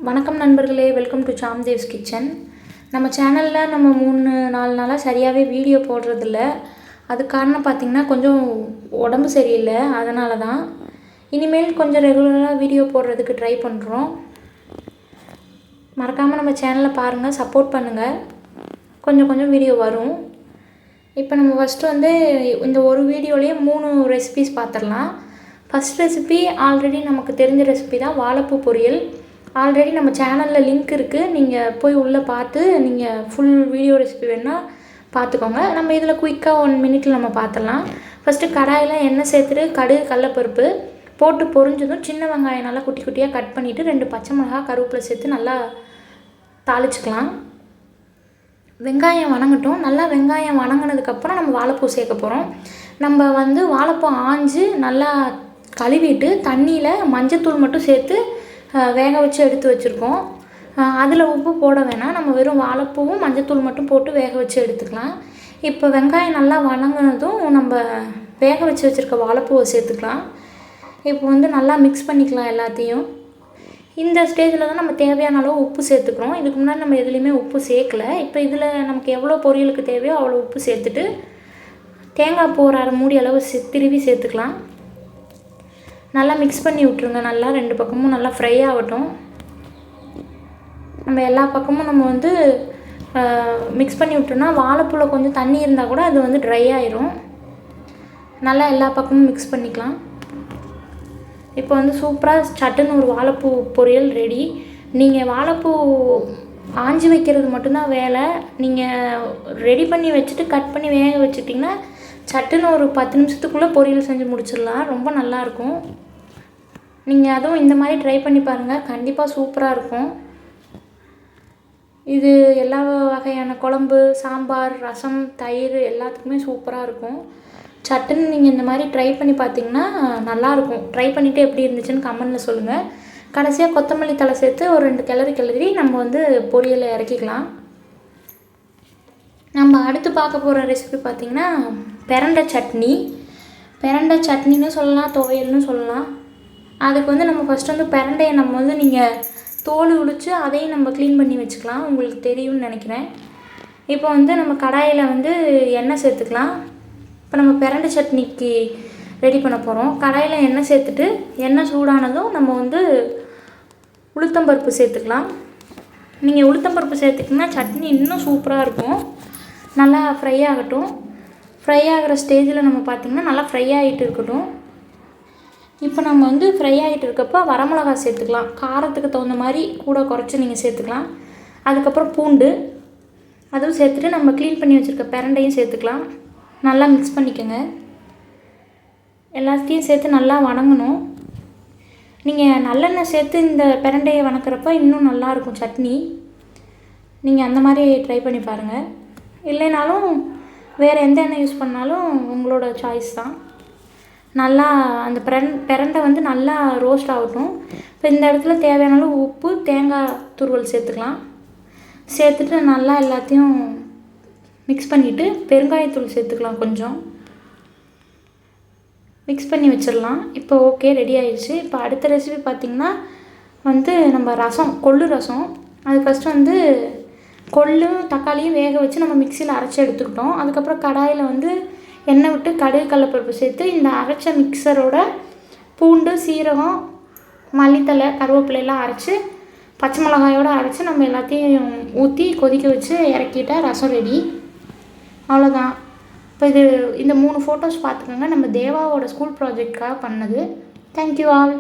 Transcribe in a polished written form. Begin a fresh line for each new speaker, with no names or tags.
வணக்கம் நண்பர்களே, welcome to சாம்தேவ்ஸ் kitchen. நம்ம சேனலில் நம்ம 3-4 நாளாக சரியாகவே வீடியோ போடுறதில்ல. அதுக்கு காரணம் பார்த்திங்கன்னா கொஞ்சம் உடம்பு சரியில்லை, அதனால தான். இனிமேல் கொஞ்சம் ரெகுலராக வீடியோ போடுறதுக்கு ட்ரை பண்ணுறோம். மறக்காமல் நம்ம சேனலை பாருங்கள், சப்போர்ட் பண்ணுங்கள். கொஞ்சம் வீடியோ வரும். இப்போ நம்ம ஃபஸ்ட்டு இந்த ஒரு வீடியோலேயே 3 ரெசிபீஸ் பார்த்துடலாம். ஃபஸ்ட் ரெசிபி ஆல்ரெடி நமக்கு தெரிஞ்ச ரெசிபி தான், வாழைப்பூ பொரியல். ஆல்ரெடி நம்ம சேனலில் லிங்க் இருக்குது, நீங்கள் போய் உள்ளே பார்த்து நீங்கள் ஃபுல் வீடியோ ரெசிபி வேணால் பார்த்துக்கோங்க. நம்ம இதில் குயிக்காக 1 மினிட்டில் நம்ம பார்த்துடலாம். ஃபஸ்ட்டு கடாயில் எண்ணெய் சேர்த்துட்டு கடுகு கடலப்பருப்பு போட்டு பொரிஞ்சதும் சின்ன வெங்காயம் நல்லா குட்டி குட்டியாக கட் பண்ணிவிட்டு 2 பச்சை மிளகா கருவேப்பிலை சேர்த்து நல்லா தாளிச்சிக்கலாம். வெங்காயம் வணங்கட்டும். நல்லா வெங்காயம் வணங்கினதுக்கப்புறம் நம்ம வாழைப்பூ சேர்க்க போகிறோம். நம்ம வாழைப்பூ ஆஞ்சு நல்லா கழுவிட்டு தண்ணியில் மஞ்சத்தூள் மட்டும் சேர்த்து வேக வச்சு எடுத்து வச்சுருக்கோம். அதில் உப்பு போட வேணாம், நம்ம வெறும் வாழைப்பூவும் மஞ்சத்தூள் மட்டும் போட்டு வேக வச்சு எடுத்துக்கலாம். இப்போ வெங்காயம் நல்லா வணங்கினதும் நம்ம வேக வச்சு வச்சுருக்க வாழைப்பூவை சேர்த்துக்கலாம். இப்போ நல்லா மிக்ஸ் பண்ணிக்கலாம் எல்லாத்தையும். இந்த ஸ்டேஜில் தான் நம்ம தேவையான அளவு உப்பு சேர்த்துக்கிறோம். இதுக்கு முன்னாடி நம்ம எதுலேயுமே உப்பு சேர்க்கலை. இப்போ இதில் நமக்கு எவ்வளோ பொரியலுக்கு தேவையோ அவ்வளோ உப்பு சேர்த்துட்டு தேங்காய் பூ ஒரு அரை மூடி அளவு திருவி சேர்த்துக்கலாம். நல்லா மிக்ஸ் பண்ணி விட்ருங்க. நல்லா 2 பக்கமும் நல்லா ஃப்ரை ஆகட்டும். நம்ம எல்லா பக்கமும் நம்ம மிக்ஸ் பண்ணி விட்டோம்னா வாழைப்பூவில் கொஞ்சம் தண்ணி இருந்தால் கூட அது ட்ரை ஆயிரும். நல்லா எல்லா பக்கமும் மிக்ஸ் பண்ணிக்கலாம். இப்போ சூப்பராக சட்டுன்னு ஒரு வாழைப்பூ பொரியல் ரெடி. நீங்கள் வாழைப்பூ ஆஞ்சி வைக்கிறது மட்டும்தான் வேலை. நீங்கள் ரெடி பண்ணி வச்சுட்டு கட் பண்ணி வேக வச்சுட்டிங்கன்னா சட்டுன்னு ஒரு 10 நிமிஷத்துக்குள்ளே பொரியல் செஞ்சு முடிச்சிடலாம். ரொம்ப நல்லாயிருக்கும். நீங்கள் அதுவும் இந்த மாதிரி ட்ரை பண்ணி பாருங்கள், கண்டிப்பாக சூப்பராக இருக்கும். இது எல்லா வகையான குழம்பு, சாம்பார், ரசம், தயிர் எல்லாத்துக்குமே சூப்பராக இருக்கும். சட்டுன்னு நீங்கள் இந்த மாதிரி ட்ரை பண்ணி பார்த்தீங்கன்னா நல்லாயிருக்கும். ட்ரை பண்ணிவிட்டு எப்படி இருந்துச்சுன்னு கமெண்டில் சொல்லுங்கள். கடைசியாக கொத்தமல்லி தழை சேர்த்து ஒரு 2 கிளறி நம்ம பொரியலை இறக்கிக்கலாம். நம்ம அடுத்து பார்க்க போகிற ரெசிபி பார்த்திங்கன்னா பிரண்டை சட்னி. பிரண்டை சட்னின்னு சொல்லலாம், துவையல்னு சொல்லலாம். அதுக்கு நம்ம ஃபஸ்ட்டு பிரண்டையை நம்ம நீங்கள் தோல் உரித்து அதையும் நம்ம க்ளீன் பண்ணி வச்சுக்கலாம். உங்களுக்கு தெரியும்னு நினைக்கிறேன். இப்போ நம்ம கடாயில் எண்ணெய் சேர்த்துக்கலாம். இப்போ நம்ம பிரண்டை சட்னிக்கு ரெடி பண்ண போகிறோம். கடாயில் எண்ணெய் சேர்த்துட்டு எண்ணெய் சூடானதும் நம்ம உளுத்தம்பருப்பு சேர்த்துக்கலாம். நீங்கள் உளுத்தம்பருப்பு சேர்த்துக்கிங்கன்னா சட்னி இன்னும் சூப்பராக இருக்கும். நல்லா ஃப்ரை ஆகட்டும். ஃப்ரை ஆகிற ஸ்டேஜில் நம்ம பார்த்திங்கன்னா நல்லா ஃப்ரை ஆகிட்டு இருக்கட்டும். இப்போ நம்ம ஃப்ரை ஆகிட்டு இருக்கப்போ வரமிளகா சேர்த்துக்கலாம். காரத்துக்கு தகுந்த மாதிரி கூட குறைச்சி நீங்கள் சேர்த்துக்கலாம். அதுக்கப்புறம் பூண்டு அதுவும் சேர்த்துட்டு நம்ம க்ளீன் பண்ணி வச்சுருக்க பிரண்டையும் சேர்த்துக்கலாம். நல்லா மிக்ஸ் பண்ணிக்கோங்க. எல்லாத்தையும் சேர்த்து நல்லா வணங்கணும். நீங்கள் நல்லெண்ணெய் சேர்த்து இந்த பிரண்டையை வணக்கிறப்ப இன்னும் நல்லாயிருக்கும் சட்னி. நீங்கள் அந்த மாதிரி ட்ரை பண்ணி பாருங்கள். இல்லைனாலும் வேறு எந்த எண்ணெய் யூஸ் பண்ணாலும் உங்களோட சாய்ஸ் தான். நல்லா அந்த பிரண்டை நல்லா ரோஸ்ட் ஆகட்டும். இப்போ இந்த இடத்துல தேவையான அளவு உப்பு, தேங்காய் துருவல் சேர்த்துக்கலாம். சேர்த்துட்டு நல்லா எல்லாத்தையும் மிக்ஸ் பண்ணிவிட்டு பெருங்காயத்தூள் சேர்த்துக்கலாம். கொஞ்சம் மிக்ஸ் பண்ணி வச்சிடலாம். இப்போ ஓகே, ரெடி ஆயிடுச்சு. இப்போ அடுத்த ரெசிபி பார்த்திங்கன்னா நம்ம ரசம், கொள்ளு ரசம். அது ஃபஸ்ட்டு கொள்ளும் தக்காளியும் வேக வச்சு நம்ம மிக்சியில் அரைச்சி எடுத்துக்கிட்டோம். அதுக்கப்புறம் கடாயில் எண்ணெய் விட்டு கடுகு கடலப்பருப்பு சேர்த்து இந்த அரைச்ச மிக்சரோட பூண்டு, சீரகம், மல்லித்தழை, கருவேப்பிலையெல்லாம் அரைச்சி பச்சை மிளகாயோடு அரைச்சி நம்ம எல்லாத்தையும் ஊற்றி கொதிக்க வச்சு இறக்கிட்டால் ரசம் ரெடி. அவ்வளோதான். இப்போ இந்த 3 ஃபோட்டோஸ் பார்த்துக்கோங்க. நம்ம தேவாவோட ஸ்கூல் ப்ராஜெக்டுக்காக பண்ணது. Thank you all.